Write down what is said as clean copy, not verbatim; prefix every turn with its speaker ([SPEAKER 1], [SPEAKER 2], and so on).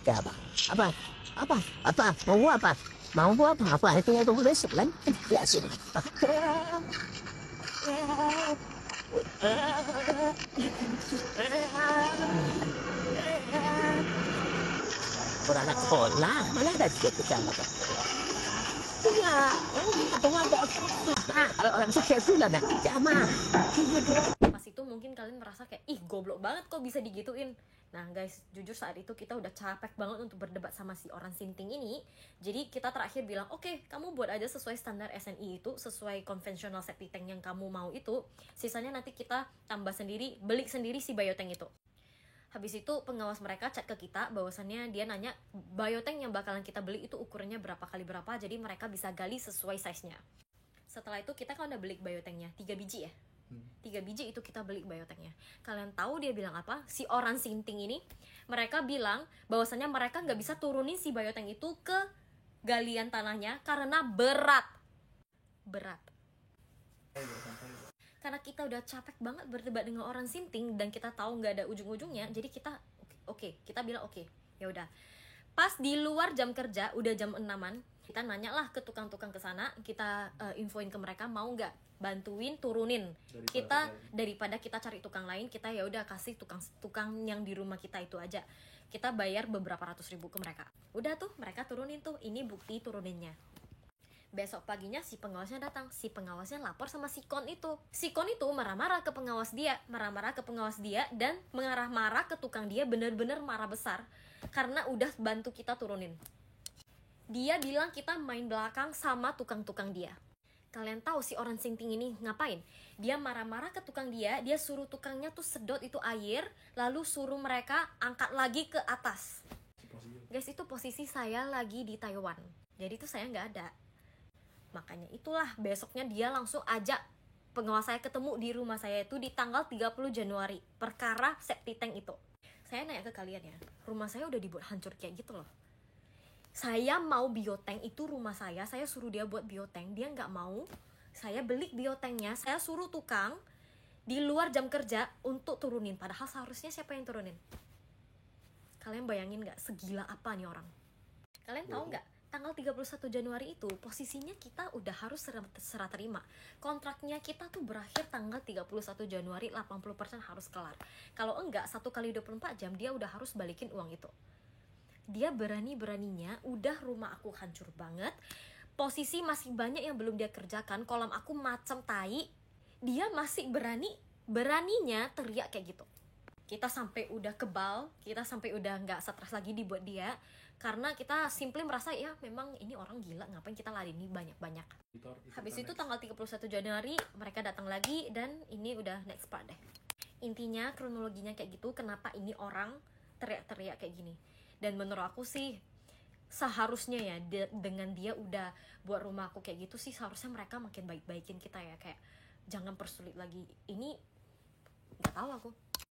[SPEAKER 1] Ya apa? Apa? Apa? Apa? Mau apa? Mau apa? Apa? Itu yang tunggu besok kan? Ya sini. Orang anak sekolah, mana ada juga kita makan. Iya, atau ada kalau orang sukses dulu nah, sama.
[SPEAKER 2] Pas itu mungkin kalian merasa kayak, ih goblok banget kok bisa digituin. Nah guys, jujur saat itu kita udah capek banget untuk berdebat sama si orang sinting ini. Jadi kita terakhir bilang, oke, kamu buat aja sesuai standar SNI itu, sesuai konvensional septic tank yang kamu mau itu. Sisanya nanti kita tambah sendiri, beli sendiri si biotank itu. Habis itu pengawas mereka chat ke kita bahwasannya dia nanya biotank yang bakalan kita beli itu ukurannya berapa kali berapa, jadi mereka bisa gali sesuai size-nya. Setelah itu kita kan udah beli biotanknya 3 biji ya. 3 biji itu kita beli biotanknya. Kalian tahu dia bilang apa? Si orang sinting ini, mereka bilang bahwasannya mereka nggak bisa turunin si biotank itu ke galian tanahnya karena berat. Karena kita udah capek banget berdebat dengan orang sinting dan kita tahu nggak ada ujung-ujungnya, jadi kita kita bilang oke, ya udah. Pas di luar jam kerja, udah jam 6-an, kita nanya lah ke tukang-tukang ke sana, kita infoin ke mereka mau nggak bantuin turunin. Daripada kita cari tukang lain, kita ya udah kasih tukang yang di rumah kita itu aja. Kita bayar beberapa ratus ribu ke mereka. Udah tuh, mereka turunin tuh, ini bukti turuninnya. Besok paginya si pengawasnya datang. Si pengawasnya lapor sama si kon itu. Si kon itu marah-marah ke pengawas dia. Dan marah-marah ke tukang dia. Bener-bener marah besar. Karena udah bantu kita turunin. Dia bilang kita main belakang sama tukang-tukang dia. Kalian tahu si orang sinting ini ngapain? Dia marah-marah ke tukang dia. Dia suruh tukangnya tuh sedot itu air. Lalu suruh mereka angkat lagi ke atas. Guys, itu posisi saya lagi di Taiwan. Jadi tuh saya nggak ada. Makanya itulah besoknya dia langsung ajak pengawas saya ketemu di rumah saya itu di tanggal 30 Januari. Perkara septic tank itu. Saya nanya ke kalian ya, rumah saya udah dibuat hancur kayak gitu loh. Saya mau biotank itu rumah saya suruh dia buat biotank, dia nggak mau. Saya beli biotanknya, saya suruh tukang di luar jam kerja untuk turunin. Padahal seharusnya siapa yang turunin? Kalian bayangin nggak segila apa nih orang? Kalian tahu nggak? Tanggal 31 Januari itu posisinya kita udah harus serah terima. Kontraknya kita tuh berakhir tanggal 31 Januari, 80% harus kelar. Kalau enggak, 1 kali 24 jam dia udah harus balikin uang itu. Dia berani-beraninya, udah rumah aku hancur banget. Posisi masih banyak yang belum dia kerjakan, kolam aku macam tai. Dia masih beraninya teriak kayak gitu. Kita sampai udah kebal, kita sampai udah nggak stres lagi dibuat dia, karena kita simply merasa ya memang ini orang gila, ngapain kita ladeni banyak-banyak. Habis itu tanggal 31 Januari mereka datang lagi dan ini udah next part deh. Intinya kronologinya kayak gitu, kenapa ini orang teriak-teriak kayak gini. Dan menurut aku sih seharusnya ya dengan dia udah buat rumah aku kayak gitu sih, seharusnya mereka makin baik-baikin kita ya, kayak jangan persulit lagi. Ini nggak tahu aku.